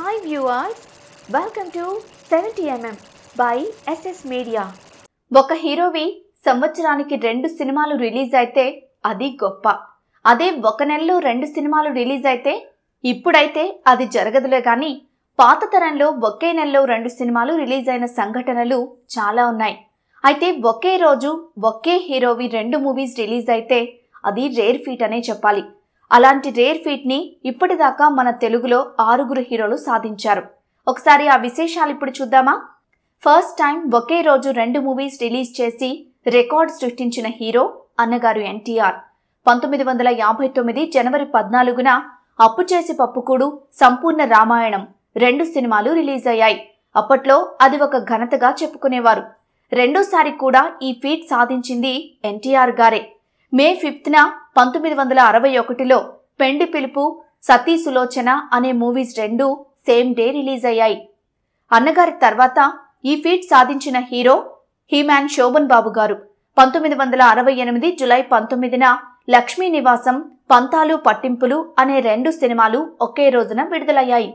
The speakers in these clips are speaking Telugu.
Hi viewers, welcome to 70mm by SS Media. ఒక హీరోవి సంవత్సరానికి 2 సినిమాలు రిలీజ్ అయితే అది గొప్ప. అదే ఒక నెలలో 2 సినిమాలు రిలీజ్ అయితే ఇప్పుడైతే అది జరగదులే గాని పాత తరంలో ఒకే నెలలో 2 సినిమాలు రిలీజ్ అయిన సంఘటనలు చాలా ఉన్నాయి. అయితే ఒకే రోజు ఒకే హీరోవి 2 మూవీస్ రిలీజ్ అయితే అది రేర్ ఫీట్ అనే చెప్పాలి. అలాంటి రేర్ ఫీట్ ని ఇప్పటిదాకా మన తెలుగులో 6 హీరోలు సాధించారు. ఒకసారి ఆ విశేషాలు ఇప్పుడు చూద్దామా? ఫస్ట్ టైం ఒకే రోజు 2 మూవీస్ రిలీజ్ చేసి రికార్డ్ సృష్టించిన హీరో అన్నగారు ఎన్టీఆర్. 1959 జనవరి 14న అప్పు చేసి పప్పుకూడు, సంపూర్ణ రామాయణం 2 సినిమాలు రిలీజ్ అయ్యాయి. అప్పట్లో అది ఒక ఘనతగా చెప్పుకునేవారు. రెండోసారి కూడా ఈ ఫీట్ సాధించింది ఎన్టీఆర్ గారే. మే 5న 1961లో పెండి పిలుపు, సతీ సులోచన అనే మూవీస్ 2 సేమ్ డే రిలీజ్ అయ్యాయి. అన్నగారి తర్వాత ఈ ఫీట్ సాధించిన హీరో హీమ్యాన్ శోభన్ బాబు గారు. 1968 జులై 19న లక్ష్మీ నివాసం, పంతాలు పట్టింపులు అనే 2 సినిమాలు ఒకే రోజున విడుదలయ్యాయి.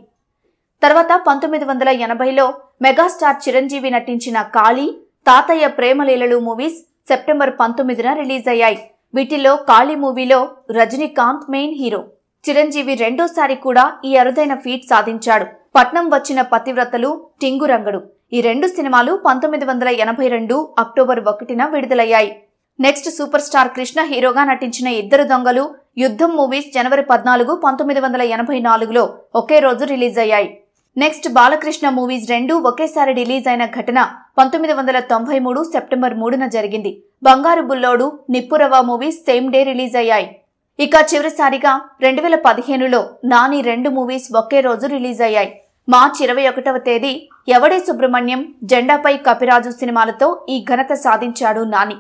తర్వాత 1980లో మెగాస్టార్ చిరంజీవి నటించిన కాళీ, తాతయ్య ప్రేమలీలలు మూవీస్ సెప్టెంబర్ 19న రిలీజ్ అయ్యాయి. వీటిలో కాళీ మూవీలో రజనీకాంత్ మెయిన్ హీరో. చిరంజీవి రెండోసారి కూడా ఈ అరుదైన ఫీట్ సాధించాడు. పట్నం వచ్చిన పతివ్రతలు, టింగురంగడు ఈ 2 సినిమాలు 1982 అక్టోబర్ 1న విడుదలయ్యాయి. నెక్స్ట్ సూపర్ స్టార్ కృష్ణ హీరోగా నటించిన ఇద్దరు దొంగలు, యుద్ధం మూవీస్ జనవరి 14, 1984లో ఒకే రోజు రిలీజ్ అయ్యాయి. నెక్స్ట్ బాలకృష్ణ మూవీస్ 2 ఒకేసారి రిలీజ్ అయిన ఘటన 1993 సెప్టెంబర్ 3న జరిగింది. Bangaru Bullodu, Nippuravva movies same day release అయ్యాయి. ఇక చివరిసారిగా 2015లో నాని 2 మూవీస్ ఒకే రోజు రిలీజ్ అయ్యాయి. మార్చి 21వ తేదీ ఎవడే సుబ్రహ్మణ్యం, జెండాపై కపిరాజు సినిమాలతో ఈ ఘనత సాధించాడు నాని.